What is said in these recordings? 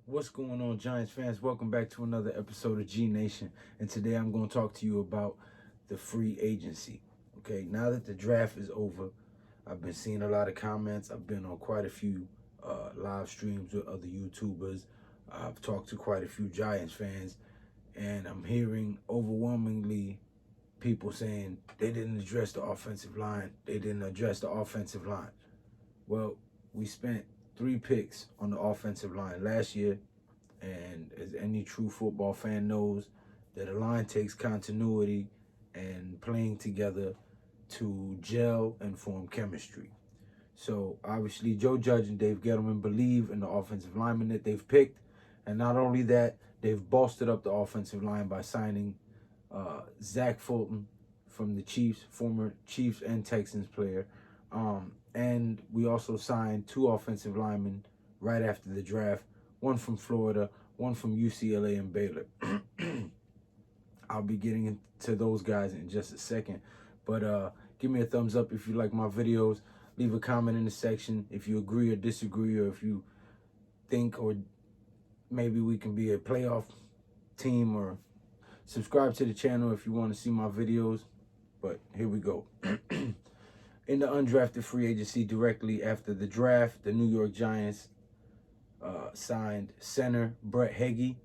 What's going on, Giants fans? Welcome back to another episode of G Nation. And today I'm going to talk to you about the free agency. Okay, now that the draft is over, I've been seeing a lot of comments. I've been on quite a few live streams with other YouTubers. I've talked to quite a few Giants fans, and I'm hearing overwhelmingly people saying they didn't address the offensive line. They didn't address the offensive line. Well, we spent 3 picks on the offensive line last year, and as any true football fan knows, that a line takes continuity and playing together to gel and form chemistry. So obviously Joe Judge and Dave Gettleman believe in the offensive linemen that they've picked, and not only that, they've bolstered up the offensive line by signing Zach Fulton from the Chiefs, former Chiefs and Texans player. And we also signed 2 offensive linemen right after the draft, one from Florida, one from UCLA and Baylor. I'll be getting into those guys in just a second. But give me a thumbs up if you like my videos. Leave a comment in the section if you agree or disagree, or if you think or maybe we can be a playoff team, or subscribe to the channel if you want to see my videos. But here we go. In the undrafted free agency directly after the draft, the New York Giants signed Center Brett Heggie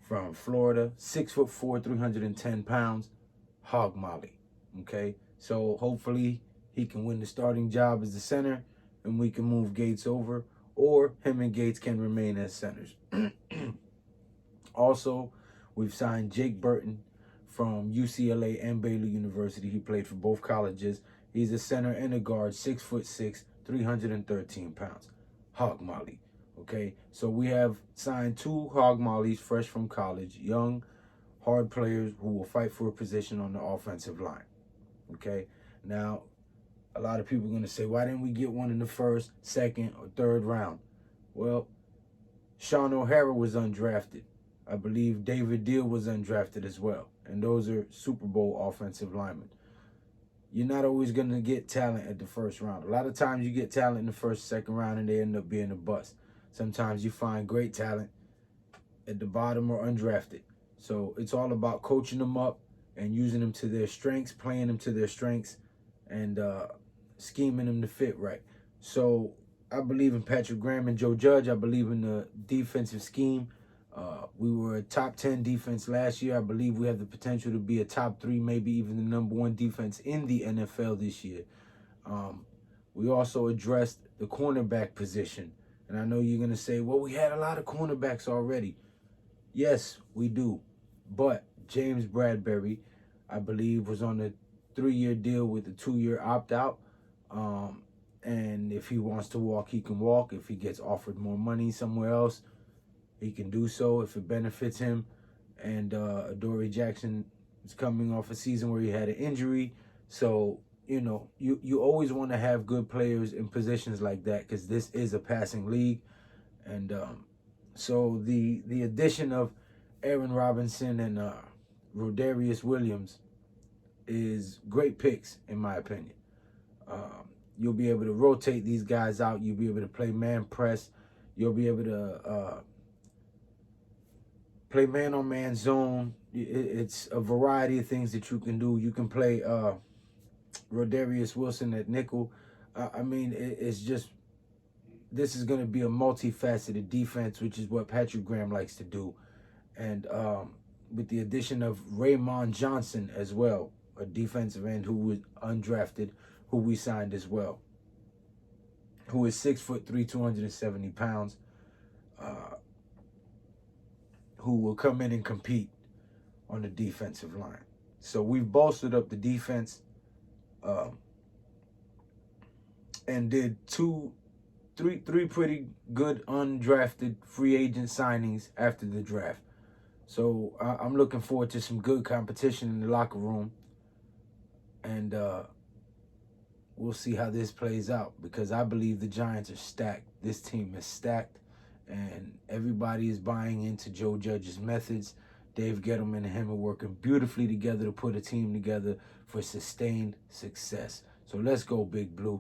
from Florida, 6'4", 310 pounds, hog molly. Okay, so hopefully he can win the starting job as the center, and we can move Gates over, or him and Gates can remain as centers. Also, we've signed Jake Burton from UCLA and Baylor University. He played for both colleges. He's a center and a guard, 6'6", 313 pounds. Hog molly. Okay, so we have signed 2 hog mollies fresh from college, young, hard players who will fight for a position on the offensive line. Okay, now a lot of people are going to say, why didn't we get one in the 1st, 2nd, or 3rd round? Well, Sean O'Hara was undrafted. I believe David Deal was undrafted as well. And those are Super Bowl offensive linemen. You're not always going to get talent at the 1st round. A lot of times you get talent in the 1st, 2nd round, and they end up being a bust. Sometimes you find great talent at the bottom or undrafted. So it's all about coaching them up and using them to their strengths, playing them to their strengths, and scheming them to fit right. So I believe in Patrick Graham and Joe Judge. I believe in the defensive scheme. We were a top 10 defense last year. I believe we have the potential to be a top 3, maybe even the #1 defense in the NFL this year. We also addressed the cornerback position. And I know you're going to say, well, we had a lot of cornerbacks already. Yes, we do. But James Bradbury, I believe, was on a 3-year deal with a 2-year opt-out. And if he wants to walk, he can walk. If he gets offered more money somewhere else, he can do so if it benefits him. And Adoree Jackson is coming off a season where he had an injury. So, you know, you always want to have good players in positions like that, because this is a passing league. And so the addition of Aaron Robinson and Rodarius Williams is great picks, in my opinion. You'll be able to rotate these guys out. You'll be able to play man press. You'll be able to play man-on-man zone. It's a variety of things that you can do. You can play Rodarius Wilson at nickel. I mean, it's just, this is going to be a multifaceted defense, which is what Patrick Graham likes to do. And with the addition of Raymond Johnson as well, a defensive end who was undrafted, who we signed as well, who is 6'3", 270 pounds, who will come in and compete on the defensive line. So we've bolstered up the defense and did three pretty good undrafted free agent signings after the draft. So I'm looking forward to some good competition in the locker room. And we'll see how this plays out, because I believe the Giants are stacked. This team is stacked, and everybody is buying into Joe Judge's methods. Dave Gettleman and him are working beautifully together to put a team together for sustained success. So let's go, Big Blue.